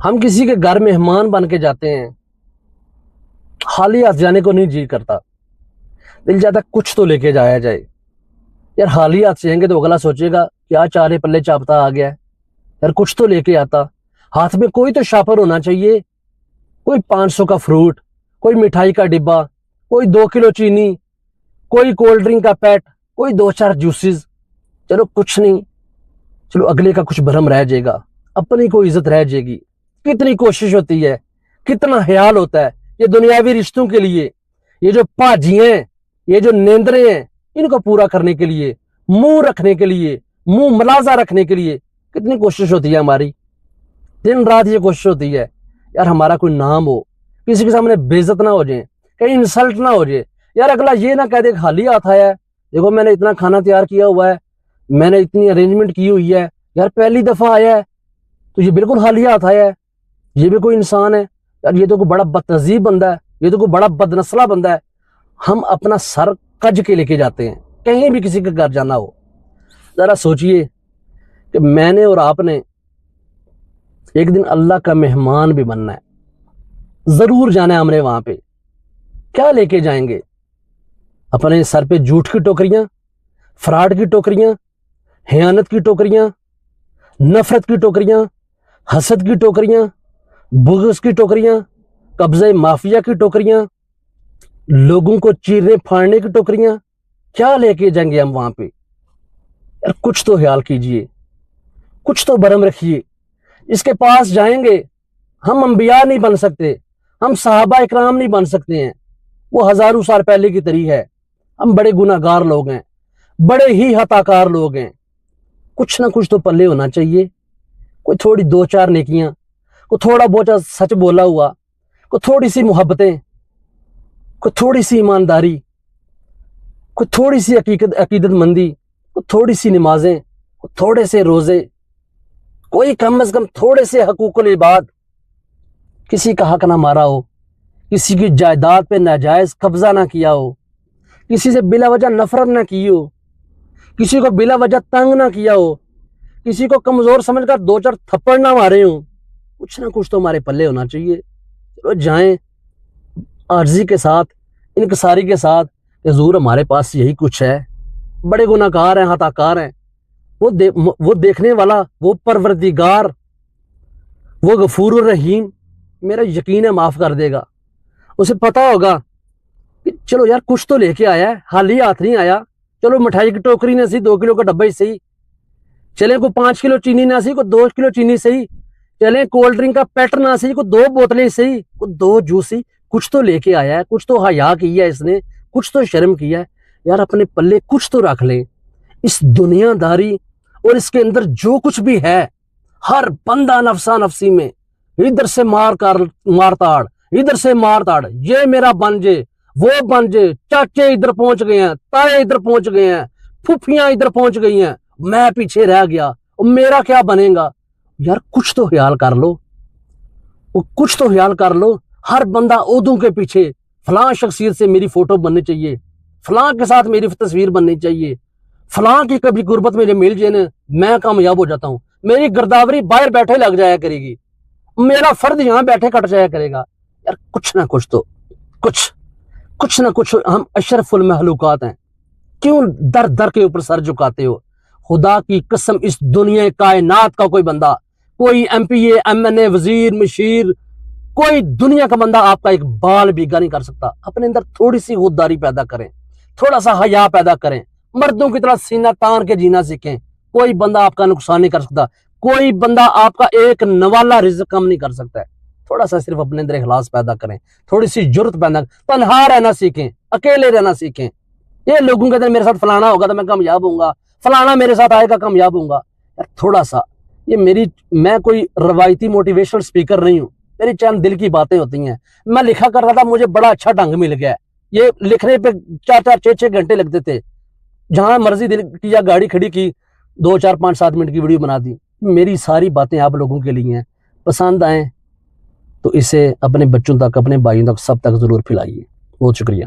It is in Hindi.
हम किसी के घर मेहमान बन के जाते हैं, खाली हाथ जाने को नहीं जी करता, दिल चाहता कुछ तो लेके जाया जाए। यार खाली हाथ से जाएंगे तो अगला सोचेगा क्या चारे पल्ले चापता आ गया है, यार कुछ तो लेके आता। हाथ में कोई तो शापर होना चाहिए, कोई 500 का फ्रूट, कोई मिठाई का डिब्बा, कोई 2 किलो चीनी, कोई कोल्ड ड्रिंक का पैट, कोई 2-4 जूसेस। चलो कुछ नहीं, चलो अगले का कुछ भरम रह जाएगा, अपनी कोई इज्जत रह जाएगी। कितनी कोशिश होती है, कितना ख्याल होता है ये दुनियावी रिश्तों के लिए, ये जो भाजियां हैं, ये जो नेंदरे हैं, इनको पूरा करने के लिए, मुंह रखने के लिए, मुंह मलाजा रखने के लिए कितनी कोशिश होती है हमारी। दिन रात ये कोशिश होती है यार हमारा कोई नाम हो, किसी के सामने बेइज्जत ना हो जाए, कहीं इंसल्ट ना हो जाए। यार अगला ये ना कह दे खाली हाथ आया है, देखो मैंने इतना खाना तैयार किया हुआ है, मैंने इतनी अरेंजमेंट की हुई है, यार पहली दफा आया है तो ये बिल्कुल खाली हाथ आया है, ये भी कोई इंसान है यार, ये तो कोई बड़ा बदतहजीब बंदा है, ये तो कोई बड़ा बदनस्ला बंदा है। हम अपना सर कज के लेके जाते हैं कहीं भी किसी के घर जाना हो। जरा सोचिए कि मैंने और आपने एक दिन अल्लाह का मेहमान भी बनना है, जरूर जाना है हमने वहां पे। क्या लेके जाएंगे? अपने सर पे झूठ की टोकरियां, फ्रॉड की टोकरियां, खयानत की टोकरियां, नफरत की टोकरियां, हसद की टोकरियां, बुग़्ज़ की टोकरियां, कब्ज़े माफिया की टोकरियां, लोगों को चीरने फाड़ने की टोकरियां। क्या लेके जाएंगे हम वहां पे? यार कुछ तो ख्याल कीजिए, कुछ तो भरम रखिए। इसके पास जाएंगे, हम अंबिया नहीं बन सकते, हम सहाबा इकराम नहीं बन सकते हैं, वो हजारों साल पहले की तरीक है। हम बड़े गुनाहगार लोग हैं, बड़े ही हताकार लोग हैं। कुछ ना कुछ तो पल्ले होना चाहिए, कोई थोड़ी 2-4 नेकियां, कोई थोड़ा बहुत सच बोला हुआ, कोई थोड़ी सी मोहब्बतें, कोई थोड़ी सी ईमानदारी, कोई थोड़ी सी अकीदतमंदी, कोई थोड़ी सी नमाजें, कोई थोड़े से रोजे, कोई कम से कम थोड़े से हकूकुल इबाद। किसी का हक ना मारा हो, किसी की जायदाद पे नाजायज कब्जा ना किया हो, किसी से बिला वजह नफरत ना की हो, किसी को बिला वजह तंग ना किया हो, किसी को कमजोर समझकर 2-4 थप्पड़ ना मारे हो। कुछ ना कुछ तो हमारे पल्ले होना चाहिए। चलो जाएं आर्जी के साथ, इनकसारी के साथ, हुजूर हमारे पास यही कुछ है, बड़े गुनाहगार हैं, हताकार हैं। वो देखने वाला, वो परवरदिगार, वो गफूर रहीम, मेरा यकीन है माफ कर देगा। उसे पता होगा कि चलो यार कुछ तो लेके आया है, खाली हाथ नहीं आया। चलो मिठाई की टोकरी ना सही, 2 किलो का डब्बा ही सही, चले को 5 किलो चीनी ना सही, को 2 किलो चीनी सही, चले कोल्ड ड्रिंक का पैटर ना सही, को 2 बोतलें सही, को 2 जूस सही। कुछ तो लेके आया है, कुछ तो हया किया है इसने, कुछ तो शर्म किया है। यार अपने पल्ले कुछ तो रख ले। इस दुनियादारी और इसके अंदर जो कुछ भी है, हर बंदा नफसा नफसी में, इधर से मारताड़, इधर से मारताड़, ये मेरा बन जे, वो बन जे, चाचे इधर पहुंच गए हैं, ताए इधर पहुंच गए हैं, फुफियां इधर पहुंच गई हैं, मैं पीछे रह गया, और मेरा क्या बनेगा? यार कुछ तो ख्याल कर लो, वो कुछ तो ख्याल कर लो। हर बंदा ओदों के पीछे, फलां शख्सियत से मेरी फोटो बननी चाहिए, फलां के साथ मेरी तस्वीर बननी चाहिए, फलां की कभी गुर्बत में मिल जाए ना, मैं कामयाब हो जाता हूं, मेरी गिरदावरी बाहर बैठे लग जाया करेगी, मेरा फर्द यहां बैठे कट जाया करेगा। यार कुछ ना कुछ तो, कुछ ना कुछ। हम अशरफुल महलूकात हैं, क्यों दर दर के ऊपर सर झुकाते हो? खुदा की कसम, इस दुनिया कायनात का कोई बंदा, कोई MPA MNA वजीर मशीर, कोई दुनिया का बंदा आपका एक बाल भीगा नहीं कर सकता। अपने अंदर थोड़ी सी खुददारी पैदा करें, थोड़ा सा हया पैदा करें, मर्दों की तरह सीना तान के जीना सीखें। कोई बंदा आपका नुकसान नहीं कर सकता, कोई बंदा आपका एक नवाला रिज़्क कम नहीं कर सकता है। थोड़ा सा सिर्फ अपने अंदर इखलास पैदा करें, थोड़ी सी जुर्रत पैदा, तन्हा रहना सीखें, अकेले रहना सीखें। ये लोगों के अंदर मेरे साथ फलाना होगा तो मैं कामयाब होऊंगा, फलाना मेरे साथ आएगा कामयाब होऊंगा। यार थोड़ा सा, मैं कोई रवायती मोटिवेशनल स्पीकर नहीं हूँ, मेरी चंद दिल की बातें होती हैं। मैं लिखा कर रहा था, मुझे बड़ा अच्छा ढंग मिल गया। ये लिखने पे 4-4 6-6 घंटे लगते थे, जहां मर्जी दिल किया गाड़ी खड़ी की, 2-4 5-7 मिनट की वीडियो बना दी। मेरी सारी बातें आप लोगों के लिए हैं, पसंद आए तो इसे अपने बच्चों तक, अपने भाइयों तक, सब तक जरूर फैलाइए। बहुत शुक्रिया।